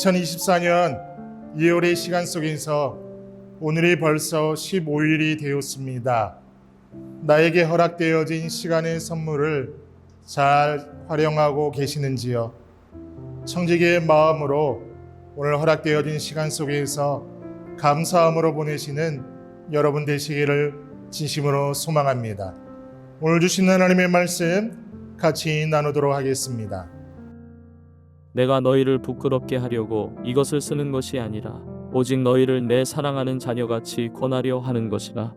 2024년 2월의 시간 속에서 오늘이 벌써 15일이 되었습니다. 나에게 허락되어진 시간의 선물을 잘 활용하고 계시는지요? 청지기의 마음으로 오늘 허락되어진 시간 속에서 감사함으로 보내시는 여러분 되시기를 진심으로 소망합니다. 오늘 주신 하나님의 말씀 같이 나누도록 하겠습니다. 내가 너희를 부끄럽게 하려고 이것을 쓰는 것이 아니라 오직 너희를 내 사랑하는 자녀같이 권하려 하는 것이라.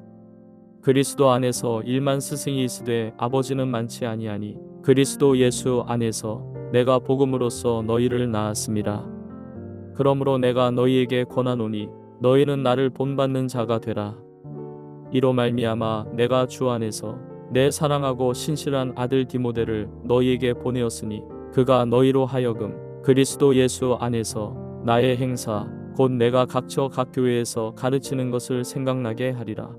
그리스도 안에서 일만 스승이 있으되 아버지는 많지 아니하니 그리스도 예수 안에서 내가 복음으로써 너희를 낳았음이라. 그러므로 내가 너희에게 권하노니 너희는 나를 본받는 자가 되라. 이로 말미암아 내가 주 안에서 내 사랑하고 신실한 아들 디모데를 너희에게 보내었으니 그가 너희로 하여금 그리스도 예수 안에서 나의 행사 곧 내가 각처 각 교회에서 가르치는 것을 생각나게 하리라.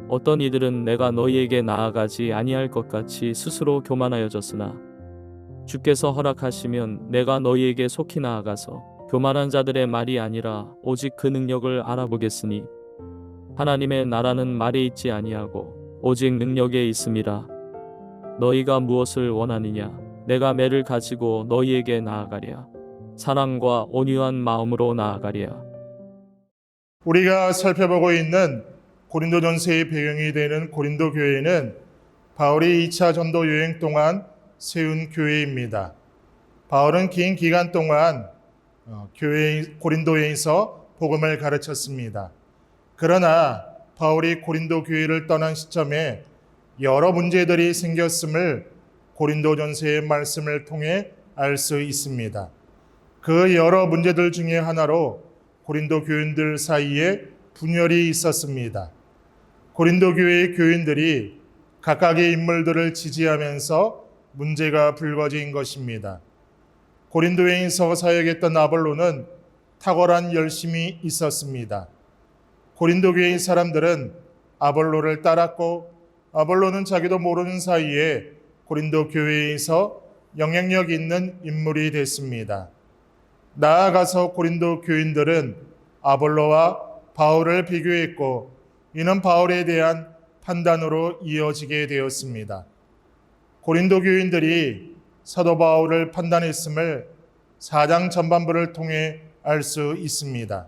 어떤 이들은 내가 너희에게 나아가지 아니할 것 같이 스스로 교만하여졌으나 주께서 허락하시면 내가 너희에게 속히 나아가서 교만한 자들의 말이 아니라 오직 그 능력을 알아보겠으니 하나님의 나라는 말에 있지 아니하고 오직 능력에 있음이라. 너희가 무엇을 원하느냐? 내가 매를 가지고 너희에게 나아가랴. 사랑과 온유한 마음으로 나아가랴. 우리가 살펴보고 있는 고린도전서의 배경이 되는 고린도 교회는 바울이 2차 전도 여행 동안 세운 교회입니다. 바울은 긴 기간 동안 고린도에서 복음을 가르쳤습니다. 그러나 바울이 고린도 교회를 떠난 시점에 여러 문제들이 생겼음을 고린도전서의 말씀을 통해 알 수 있습니다. 그 여러 문제들 중에 하나로 고린도 교인들 사이에 분열이 있었습니다. 고린도 교회의 교인들이 각각의 인물들을 지지하면서 문제가 불거진 것입니다. 고린도에서 사역했던 아볼로는 탁월한 열심이 있었습니다. 고린도 교회의 사람들은 아볼로를 따랐고 아볼로는 자기도 모르는 사이에 고린도 교회에서 영향력 있는 인물이 됐습니다. 나아가서 고린도 교인들은 아볼로와 바울을 비교했고 이는 바울에 대한 판단으로 이어지게 되었습니다. 고린도 교인들이 사도 바울을 판단했음을 4장 전반부를 통해 알 수 있습니다.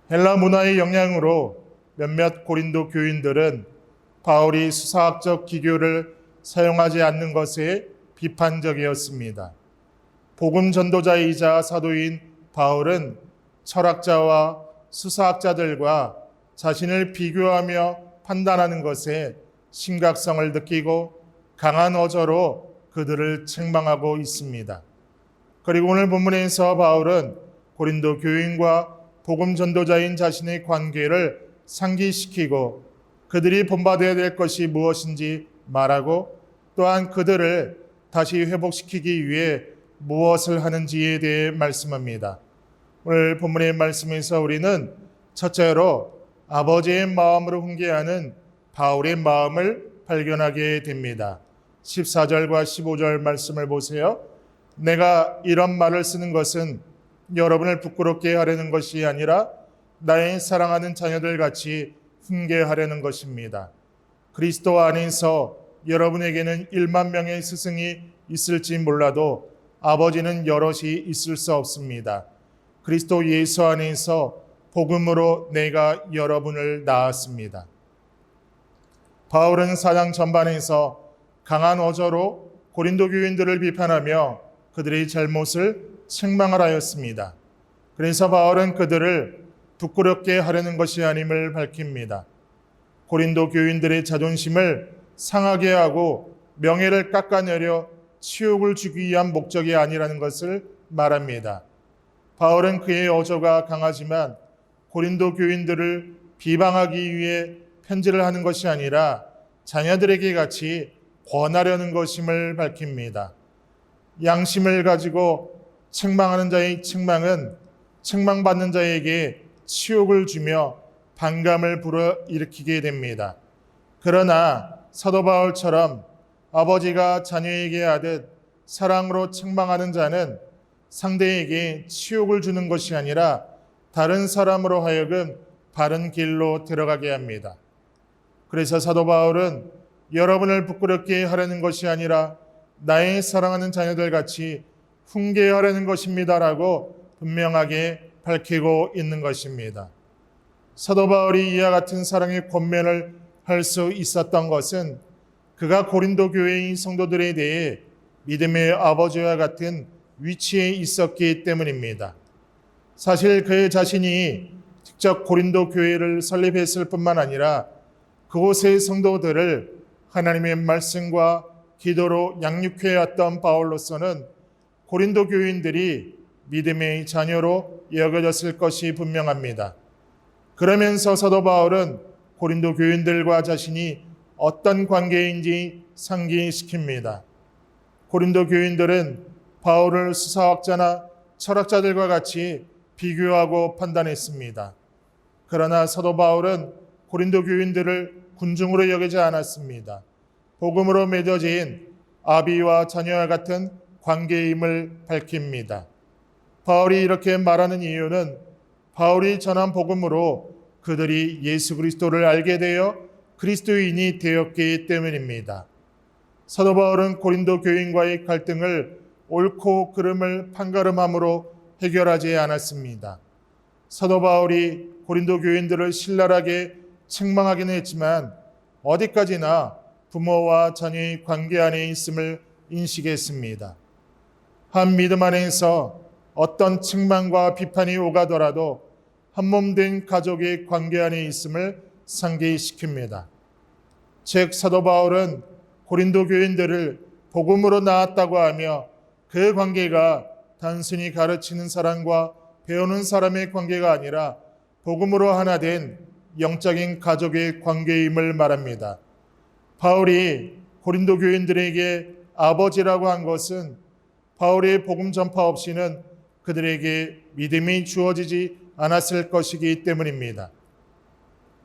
헬라 문화의 영향으로 몇몇 고린도 교인들은 바울이 수사학적 기교를 사용하지 않는 것에 비판적이었습니다. 복음 전도자이자 사도인 바울은 철학자와 수사학자들과 자신을 비교하며 판단하는 것에 심각성을 느끼고 강한 어조로 그들을 책망하고 있습니다. 그리고 오늘 본문에서 바울은 고린도 교인과 복음 전도자인 자신의 관계를 상기시키고 그들이 본받아야 될 것이 무엇인지 말하고 또한 그들을 다시 회복시키기 위해 무엇을 하는지에 대해 말씀합니다. 오늘 본문의 말씀에서 우리는 첫째로 아버지의 마음으로 훈계하는 바울의 마음을 발견하게 됩니다. 14절과 15절 말씀을 보세요. 내가 이런 말을 쓰는 것은 여러분을 부끄럽게 하려는 것이 아니라 나의 사랑하는 자녀들 같이 훈계하려는 것입니다. 그리스도 안에서 여러분에게는 1만 명의 스승이 있을지 몰라도 아버지는 여럿이 있을 수 없습니다. 그리스도 예수 안에서 복음으로 내가 여러분을 낳았습니다. 바울은 4장 전반에서 강한 어조로 고린도 교인들을 비판하며 그들의 잘못을 책망을 하였습니다. 그래서 바울은 그들을 부끄럽게 하려는 것이 아님을 밝힙니다. 고린도 교인들의 자존심을 상하게 하고 명예를 깎아내려 치욕을 주기 위한 목적이 아니라는 것을 말합니다. 바울은 그의 어조가 강하지만 고린도 교인들을 비방하기 위해 편지를 하는 것이 아니라 자녀들에게 같이 권하려는 것임을 밝힙니다. 양심을 가지고 책망하는 자의 책망은 책망받는 자에게 치욕을 주며 반감을 불어일으키게 됩니다. 그러나 사도 바울처럼 아버지가 자녀에게 하듯 사랑으로 책망하는 자는 상대에게 치욕을 주는 것이 아니라 다른 사람으로 하여금 바른 길로 들어가게 합니다. 그래서 사도 바울은 여러분을 부끄럽게 하려는 것이 아니라 나의 사랑하는 자녀들 같이 훈계하려는 것입니다라고 분명하게 밝히고 있는 것입니다. 사도 바울이 이와 같은 사랑의 권면을 할 수 있었던 것은 그가 고린도 교회의 성도들에 대해 믿음의 아버지와 같은 위치에 있었기 때문입니다. 사실 그 자신이 직접 고린도 교회를 설립했을 뿐만 아니라 그곳의 성도들을 하나님의 말씀과 기도로 양육해 왔던 바울로서는 고린도 교인들이 믿음의 자녀로 여겨졌을 것이 분명합니다. 그러면서 사도 바울은 고린도 교인들과 자신이 어떤 관계인지 상기시킵니다. 고린도 교인들은 바울을 수사학자나 철학자들과 같이 비교하고 판단했습니다. 그러나 사도 바울은 고린도 교인들을 군중으로 여기지 않았습니다. 복음으로 맺어진 아비와 자녀와 같은 관계임을 밝힙니다. 바울이 이렇게 말하는 이유는 바울이 전한 복음으로 그들이 예수 그리스도를 알게 되어 그리스도인이 되었기 때문입니다. 사도 바울은 고린도 교인과의 갈등을 옳고 그름을 판가름함으로 해결하지 않았습니다. 사도 바울이 고린도 교인들을 신랄하게 책망하기는 했지만 어디까지나 부모와 자녀의 관계 안에 있음을 인식했습니다. 한 믿음 안에서 어떤 책망과 비판이 오가더라도 한몸된 가족의 관계 안에 있음을 상기시킵니다. 즉 사도 바울은 고린도 교인들을 복음으로 낳았다고 하며 그 관계가 단순히 가르치는 사람과 배우는 사람의 관계가 아니라 복음으로 하나 된 영적인 가족의 관계임을 말합니다. 바울이 고린도 교인들에게 아버지라고 한 것은 바울의 복음 전파 없이는 그들에게 믿음이 주어지지 않았을 것이기 때문입니다.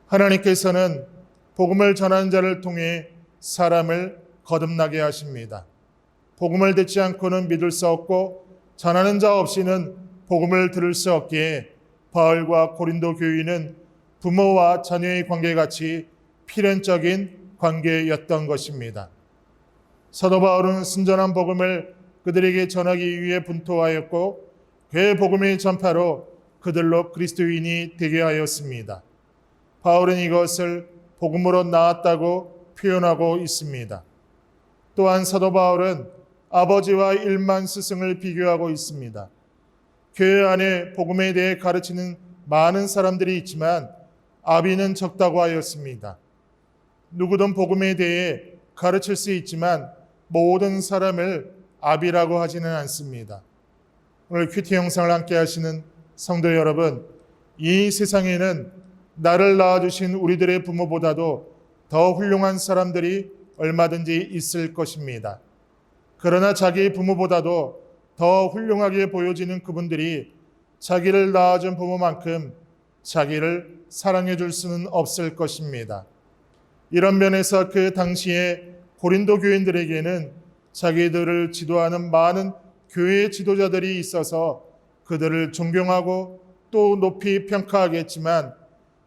하나님께서는 복음을 전하는 자를 통해 사람을 거듭나게 하십니다. 복음을 듣지 않고는 믿을 수 없고 전하는 자 없이는 복음을 들을 수 없기에 바울과 고린도 교인은 부모와 자녀의 관계같이 필연적인 관계였던 것입니다. 사도 바울은 순전한 복음을 그들에게 전하기 위해 분투하였고 그 복음의 전파로 그들로 그리스도인이 되게 하였습니다. 바울은 이것을 복음으로 낳았다고 표현하고 있습니다. 또한 사도 바울은 아버지와 1만 스승을 비교하고 있습니다. 교회 안에 복음에 대해 가르치는 많은 사람들이 있지만 아비는 적다고 하였습니다. 누구든 복음에 대해 가르칠 수 있지만 모든 사람을 아비라고 하지는 않습니다. 오늘 큐티 영상을 함께 하시는 성도 여러분, 이 세상에는 나를 낳아주신 우리들의 부모보다도 더 훌륭한 사람들이 얼마든지 있을 것입니다. 그러나 자기 부모보다도 더 훌륭하게 보여지는 그분들이 자기를 낳아준 부모만큼 자기를 사랑해 줄 수는 없을 것입니다. 이런 면에서 그 당시에 고린도 교인들에게는 자기들을 지도하는 많은 교회 지도자들이 있어서 그들을 존경하고 또 높이 평가하겠지만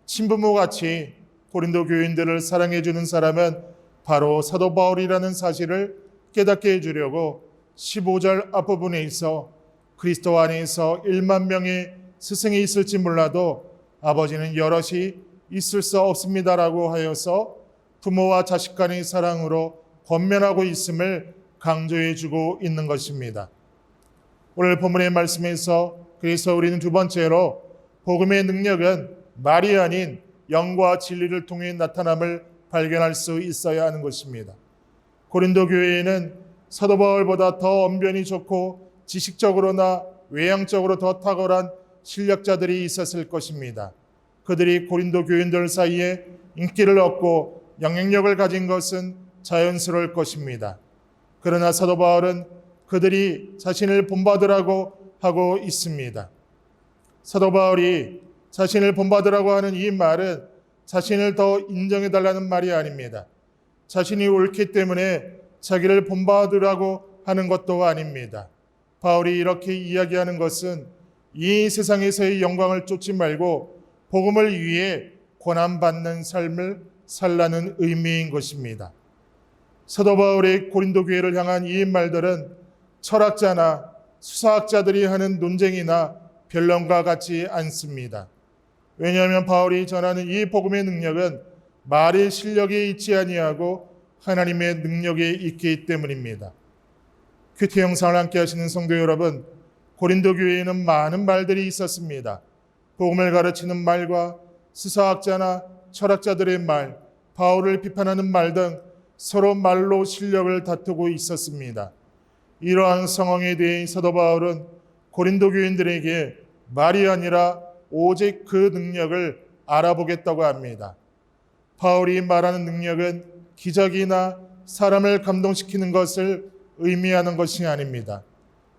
친부모같이 고린도 교인들을 사랑해 주는 사람은 바로 사도 바울이라는 사실을 깨닫게 해주려고 15절 앞부분에 있어 그리스도 안에서 1만 명의 스승이 있을지 몰라도 아버지는 여럿이 있을 수 없습니다라고 하여서 부모와 자식 간의 사랑으로 권면하고 있음을 강조해 주고 있는 것입니다. 오늘 본문의 말씀에서 그래서 우리는 두 번째로 복음의 능력은 말이 아닌 영과 진리를 통해 나타남을 발견할 수 있어야 하는 것입니다. 고린도 교회에는 사도 바울보다 더 언변이 좋고 지식적으로나 외향적으로 더 탁월한 실력자들이 있었을 것입니다. 그들이 고린도 교인들 사이에 인기를 얻고 영향력을 가진 것은 자연스러울 것입니다. 그러나 사도 바울은 그들이 자신을 본받으라고 하고 있습니다. 사도 바울이 자신을 본받으라고 하는 이 말은 자신을 더 인정해달라는 말이 아닙니다. 자신이 옳기 때문에 자기를 본받으라고 하는 것도 아닙니다. 바울이 이렇게 이야기하는 것은 이 세상에서의 영광을 쫓지 말고 복음을 위해 고난받는 삶을 살라는 의미인 것입니다. 사도 바울의 고린도 교회를 향한 이 말들은 철학자나 수사학자들이 하는 논쟁이나 변론과 같지 않습니다. 왜냐하면 바울이 전하는 이 복음의 능력은 말의 실력에 있지 아니하고 하나님의 능력에 있기 때문입니다. 큐티 영상을 함께 하시는 성도 여러분, 고린도 교회에는 많은 말들이 있었습니다. 복음을 가르치는 말과 수사학자나 철학자들의 말, 바울을 비판하는 말 등 서로 말로 실력을 다투고 있었습니다. 이러한 상황에 대해 사도 바울은 고린도 교인들에게 말이 아니라 오직 그 능력을 알아보겠다고 합니다. 바울이 말하는 능력은 기적이나 사람을 감동시키는 것을 의미하는 것이 아닙니다.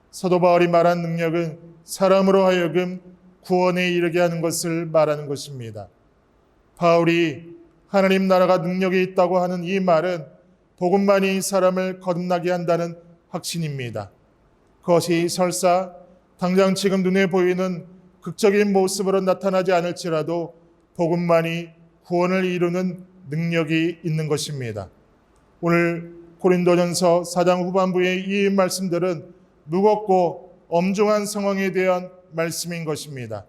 사도 바울이 말한 능력은 사람으로 하여금 구원에 이르게 하는 것을 말하는 것입니다. 바울이 하나님 나라가 능력이 있다고 하는 이 말은 복음만이 사람을 거듭나게 한다는 확신입니다. 그것이 설사 당장 지금 눈에 보이는 극적인 모습으로 나타나지 않을지라도 복음만이 구원을 이루는 능력이 있는 것입니다. 오늘 고린도전서 4장 후반부의 이 말씀들은 무겁고 엄중한 상황에 대한 말씀인 것입니다.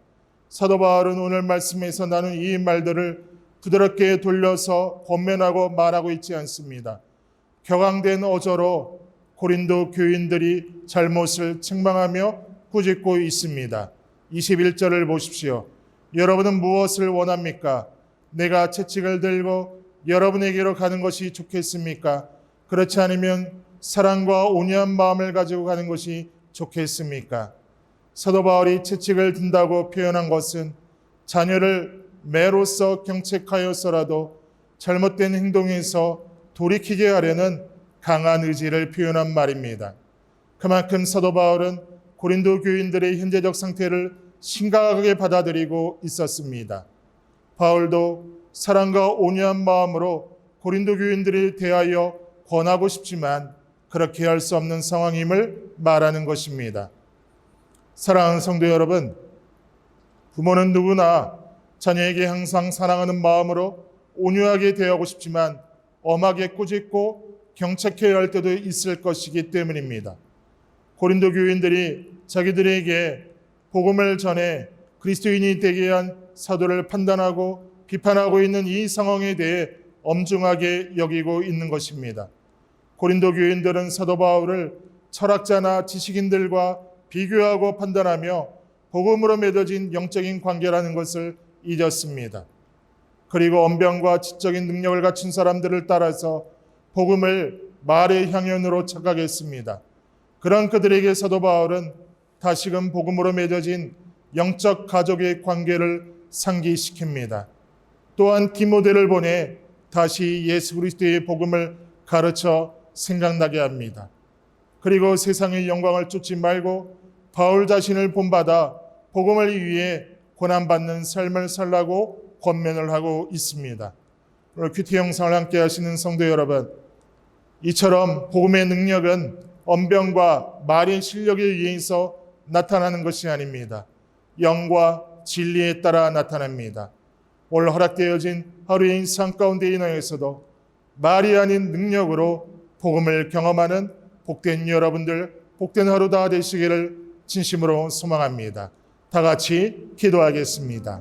사도 바울은 오늘 말씀에서 나눈 이 말들을 부드럽게 돌려서 권면하고 말하고 있지 않습니다. 격앙된 어조로 고린도 교인들이 잘못을 책망하며 꾸짖고 있습니다. 21절을 보십시오. 여러분은 무엇을 원합니까? 내가 채찍을 들고 여러분에게로 가는 것이 좋겠습니까? 그렇지 않으면 사랑과 온유한 마음을 가지고 가는 것이 좋겠습니까? 사도 바울이 채찍을 든다고 표현한 것은 자녀를 매로써 경책하여서라도 잘못된 행동에서 돌이키게 하려는 강한 의지를 표현한 말입니다. 그만큼 사도 바울은 고린도 교인들의 현재적 상태를 심각하게 받아들이고 있었습니다. 바울도 사랑과 온유한 마음으로 고린도 교인들을 대하여 권하고 싶지만 그렇게 할 수 없는 상황임을 말하는 것입니다. 사랑하는 성도 여러분, 부모는 누구나 자녀에게 항상 사랑하는 마음으로 온유하게 대하고 싶지만 엄하게 꾸짖고 경책해야 할 때도 있을 것이기 때문입니다. 고린도 교인들이 자기들에게 복음을 전해 그리스도인이 되게 한 사도를 판단하고 비판하고 있는 이 상황에 대해 엄중하게 여기고 있는 것입니다. 고린도 교인들은 사도 바울을 철학자나 지식인들과 비교하고 판단하며 복음으로 맺어진 영적인 관계라는 것을 잊었습니다. 그리고 언변과 지적인 능력을 갖춘 사람들을 따라서 복음을 말의 향연으로 착각했습니다. 그런 그들에게 사도 바울은 다시금 복음으로 맺어진 영적 가족의 관계를 상기시킵니다. 또한 디모데를 보내 다시 예수 그리스도의 복음을 가르쳐 생각나게 합니다. 그리고 세상의 영광을 쫓지 말고 바울 자신을 본받아 복음을 위해 고난받는 삶을 살라고 권면을 하고 있습니다. 오늘 큐티 영상을 함께 하시는 성도 여러분, 이처럼 복음의 능력은 언변과 말의 실력에 의해서 나타나는 것이 아닙니다. 영과 진리에 따라 나타납니다. 오늘 허락되어진 하루의 인상 가운데 인하여서도 말이 아닌 능력으로 복음을 경험하는 복된 여러분들, 복된 하루 다 되시기를 진심으로 소망합니다. 다 같이 기도하겠습니다.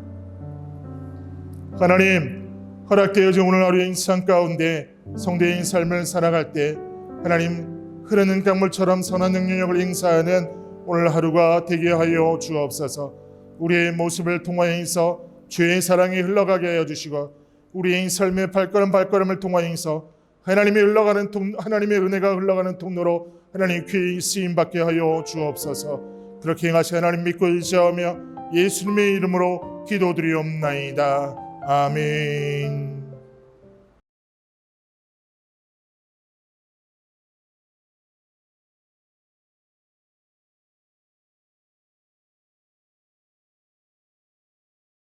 하나님, 허락되어진 오늘 하루의 인상 가운데 성도인 삶을 살아갈 때 하나님, 흐르는 강물처럼 선한 능력을 행사하는 오늘 하루가 되게 하여 주옵소서. 우리의 모습을 통하여서 주의 사랑이 흘러가게 하여 주시고 우리의 삶의 발걸음을 통하여서 하나님의 은혜가 흘러가는 통로로 하나님 귀히 쓰임 받게 하여 주옵소서. 그렇게 행하시 하나님 믿고 의지하며 예수님의 이름으로 기도드리옵나이다. 아멘.